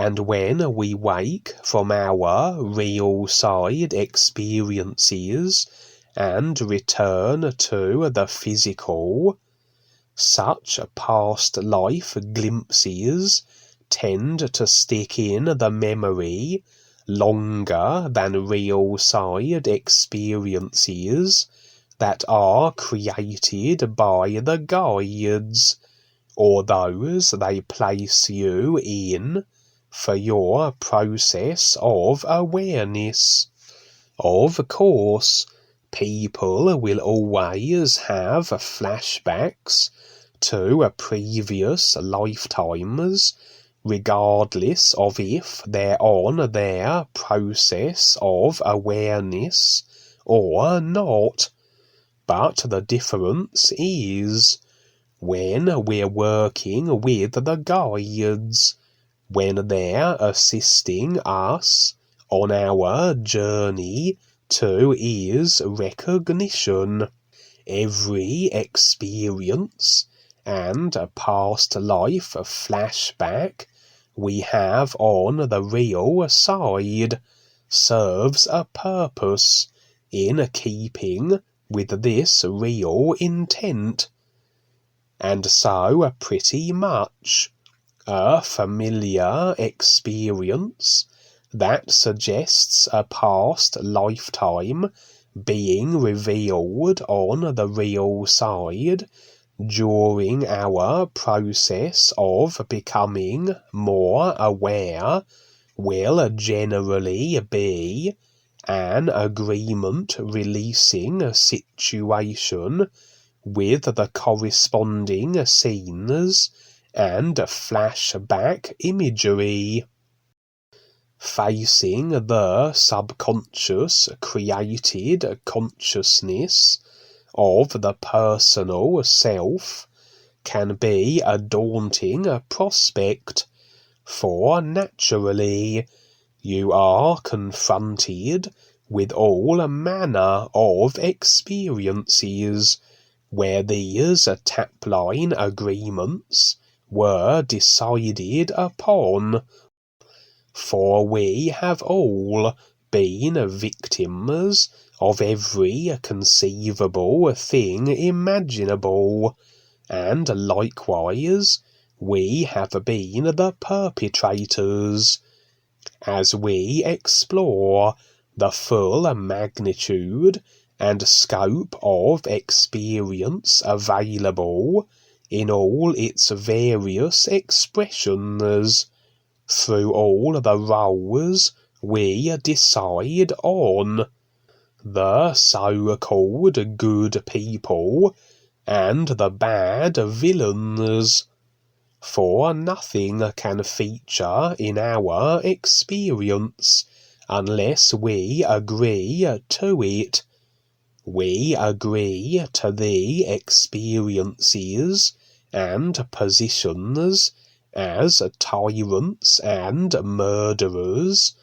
And when we wake from our real side experiences and return to the physical, such past life glimpses tend to stick in the memory longer than real side experiences that are created by the guides, or those they place you in for your process of awareness. Of course, people will always have flashbacks to previous lifetimes, regardless of if they're on their process of awareness or not. But the difference is, when we're working with the guides, when they're assisting us on our journey to is recognition, every experience and past life flashback we have on the real side serves a purpose in keeping with this real intent. And so pretty much a familiar experience that suggests a past lifetime being revealed on the real side during our process of becoming more aware will generally be an agreement releasing situation with the corresponding scenes and flashback imagery. Facing the subconscious created consciousness of the personal self can be a daunting prospect, for naturally you are confronted with all manner of experiences where these tapline agreements were decided upon. For we have all been victims of every conceivable thing imaginable, and likewise we have been the perpetrators. As we explore the full magnitude and scope of experience available in all its various expressions, through all the roles we decide on, the so-called good people and the bad villains, for nothing can feature in our experience unless we agree to it. We agree to the experiences and positions as tyrants and murderers,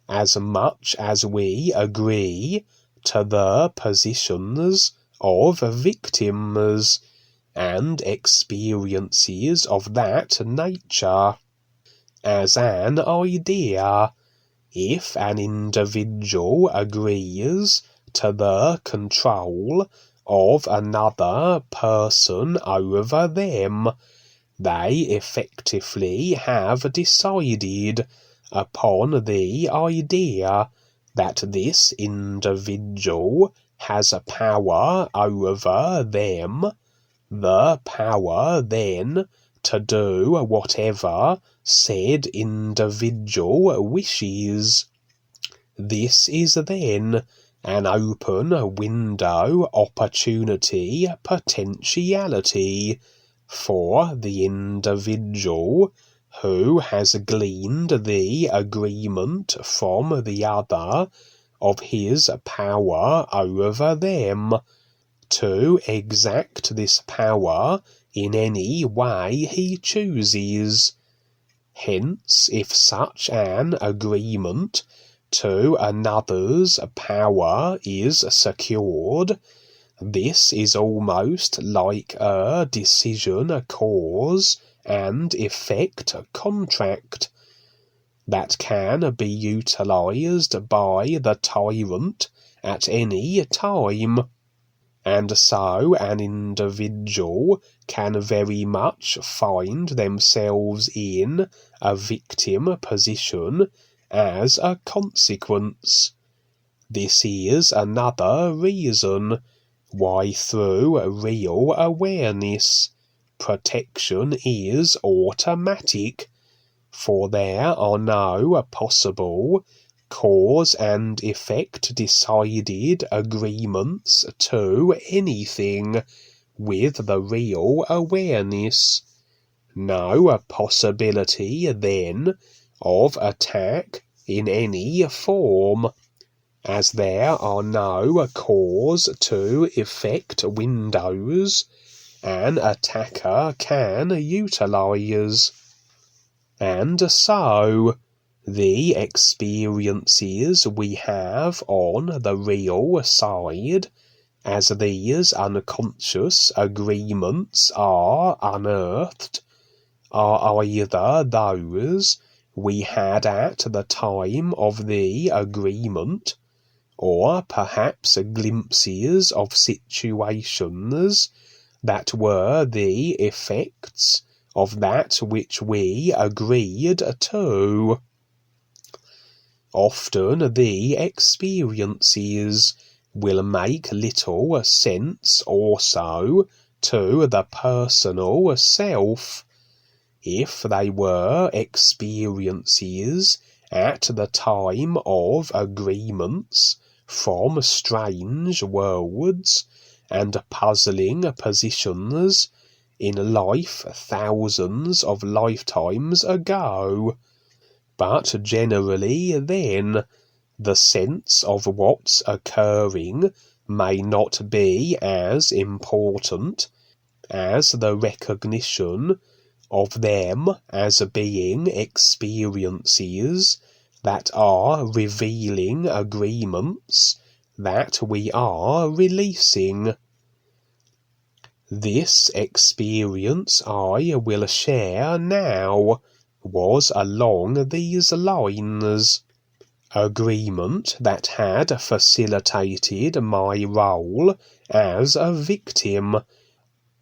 as much as we agree to the positions of victims and experiences of that nature. As an idea, if an individual agrees to the control of another person over them, they effectively have decided upon the idea that this individual has a power over them, the power then to do whatever said individual wishes. This is then an open window opportunity potentiality for the individual who has gleaned the agreement from the other of his power over them, to exact this power in any way he chooses. Hence, if such an agreement to another's power is secured, this is almost like a decision, a cause and effect contract. that can be utilized by the tyrant at any time. And so an individual can very much find themselves in a victim position as a consequence. This is another reason why through real awareness, protection is automatic, for there are no possible cause and effect decided agreements to anything with the real awareness. No possibility, then, of attack in any form, as there are no cause to effect windows an attacker can utilize. And so, the experiences we have on the real side, as these unconscious agreements are unearthed, are either those we had at the time of the agreement, or perhaps glimpses of situations that were the effects of that which we agreed to. Often the experiences will make little sense also to the personal self, if they were experiences at the time of agreements from strange worlds and puzzling positions in life thousands of lifetimes ago. But generally then, the sense of what's occurring may not be as important as the recognition of them as being experiences that are revealing agreements that we are releasing. This experience I will share now was along these lines. Agreement that had facilitated my role as a victim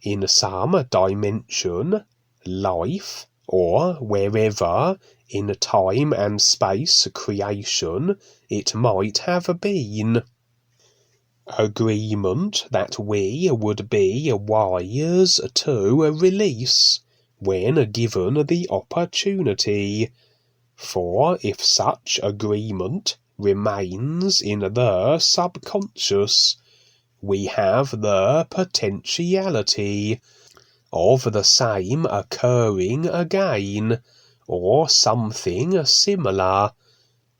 in some dimension, life, or wherever in time and space creation it might have been. Agreement that we would be wise to release when given the opportunity, for if such agreement remains in the subconscious, we have the potentiality of the same occurring again, or something similar,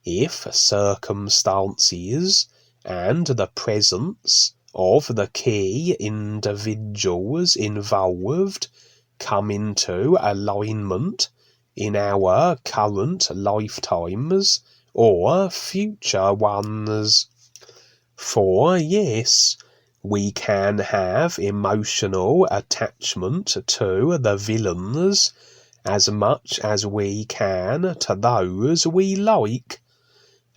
if circumstances and the presence of the key individuals involved come into alignment in our current lifetimes or future ones. For yes, we can have emotional attachment to the villains as much as we can to those we like.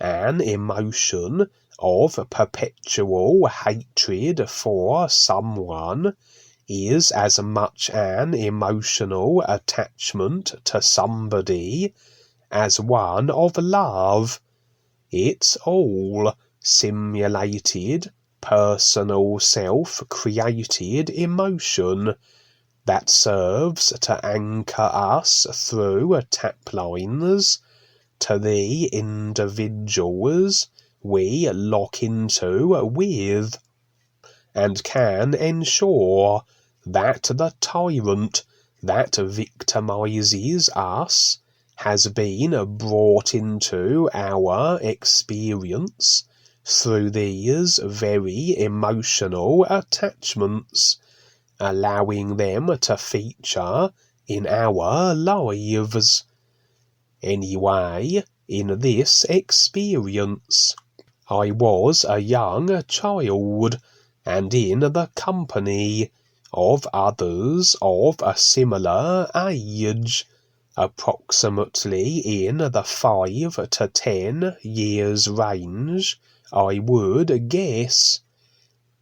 An emotion of perpetual hatred for someone is as much an emotional attachment to somebody as one of love. It's all simulated, personal, self-created emotion that serves to anchor us through taplines to the individuals we lock into with, and can ensure that the tyrant that victimizes us has been brought into our experience through these very emotional attachments, allowing them to feature in our lives. Anyway, in this experience, I was a young child, and in the company of others of a similar age, approximately in the 5 to 10 years range, I would guess.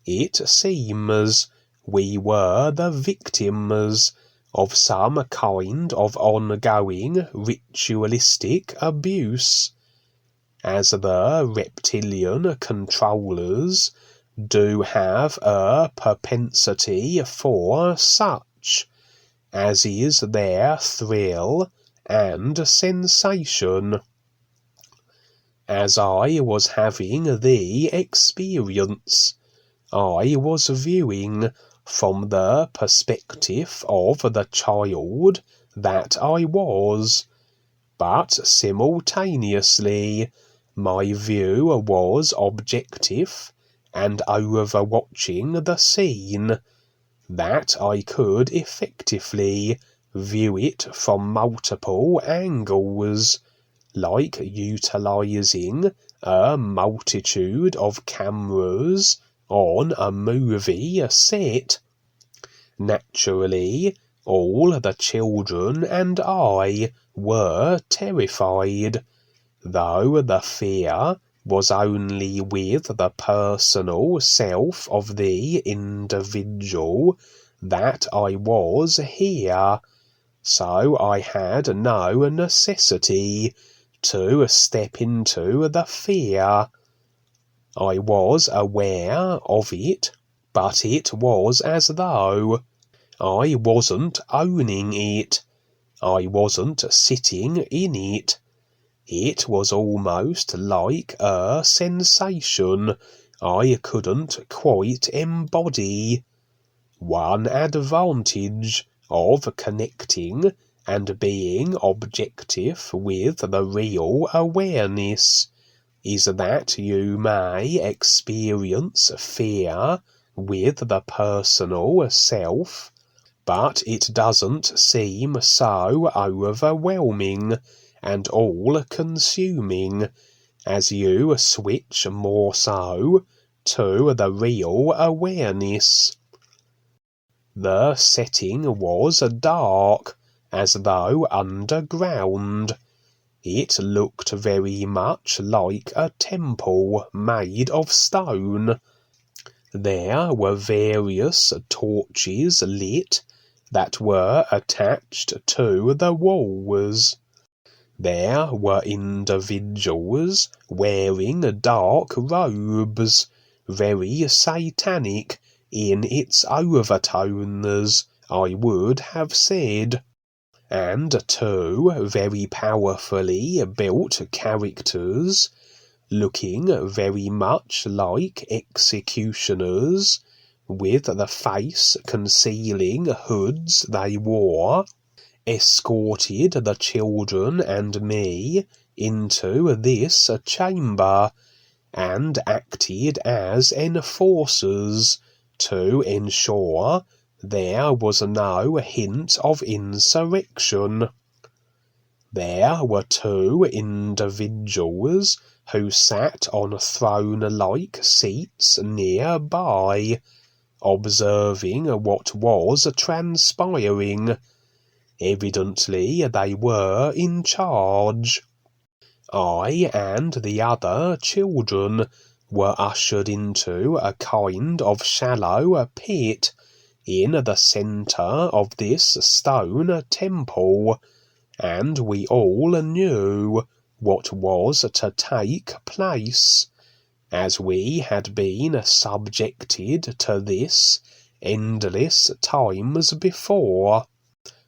It seems we were the victims of some kind of ongoing ritualistic abuse, as the reptilian controllers do have a propensity for such, as is their thrill and sensation. As I was having the experience, I was viewing from the perspective of the child that I was, but simultaneously my view was objective and overwatching the scene, that I could effectively view it from multiple angles, like utilizing a multitude of cameras on a movie set. Naturally, all the children and I were terrified, though the fear was only with the personal self of the individual that I was here, so I had no necessity to step into the fear. I was aware of it, but it was as though I wasn't owning it. I wasn't sitting in it. It was almost like a sensation I couldn't quite embody. One advantage of connecting and being objective with the real awareness is that you may experience fear with the personal self, but it doesn't seem so overwhelming and all-consuming as you switch more so to the real awareness. The setting was dark, as though underground. It looked very much like a temple made of stone. There were various torches lit that were attached to the walls. There were individuals wearing dark robes, very satanic in its overtones, I would have said, and two very powerfully built characters, looking very much like executioners, with the face concealing hoods they wore, escorted the children and me into this chamber, and acted as enforcers to ensure there was no hint of insurrection. There were two individuals who sat on throne-like seats nearby, observing what was transpiring. Evidently they were in charge. I and the other children were ushered into a kind of shallow pit in the centre of this stone temple, and we all knew what was to take place, as we had been subjected to this endless times before.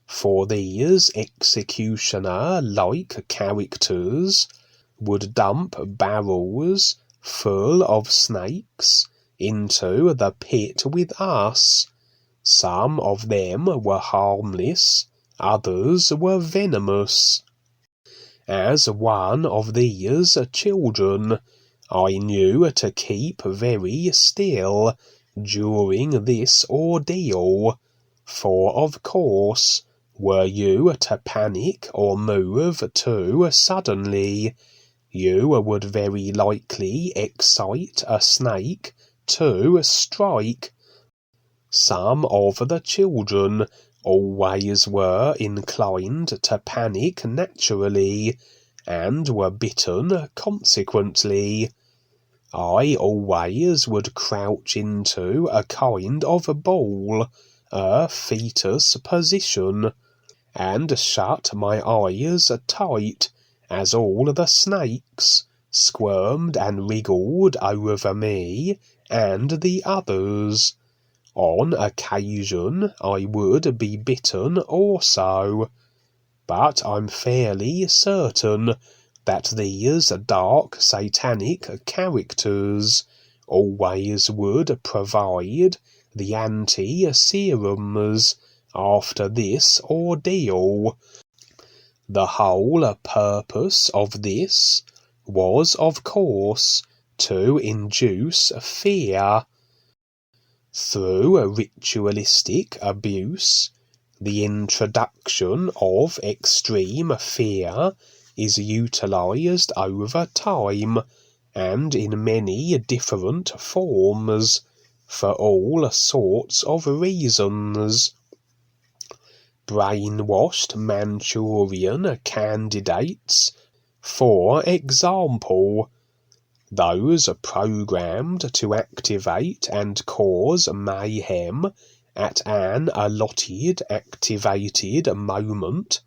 For these executioner-like characters would dump barrels full of snakes into the pit with us. Some of them were harmless, others were venomous. As one of these children, I knew to keep very still during this ordeal, for of course, were you to panic or move too suddenly, you would very likely excite a snake to strike. Some of the children always were inclined to panic naturally, and were bitten consequently. I always would crouch into a kind of a ball, a fetus position, and shut my eyes tight as all the snakes squirmed and wriggled over me and the others. On occasion I would be bitten also, but I'm fairly certain that these dark satanic characters always would provide the anti-serums after this ordeal. The whole purpose of this was, of course, to induce fear. Through ritualistic abuse, the introduction of extreme fear is utilized over time and in many different forms for all sorts of reasons. Brainwashed Manchurian candidates, for example, those programmed to activate and cause mayhem at an allotted activated moment,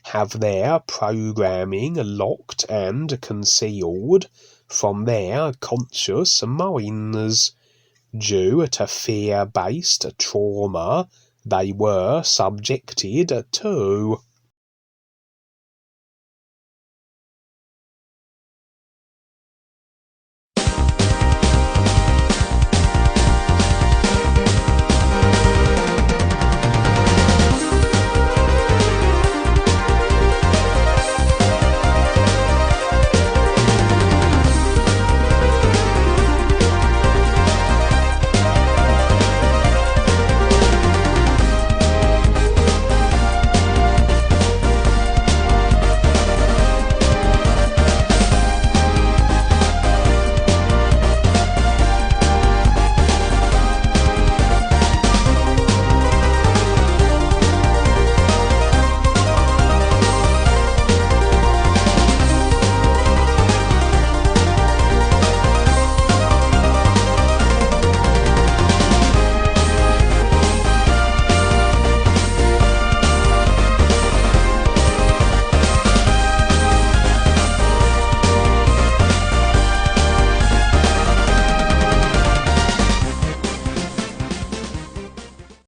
have their programming locked and concealed from their conscious minds, due to fear-based trauma they were subjected to.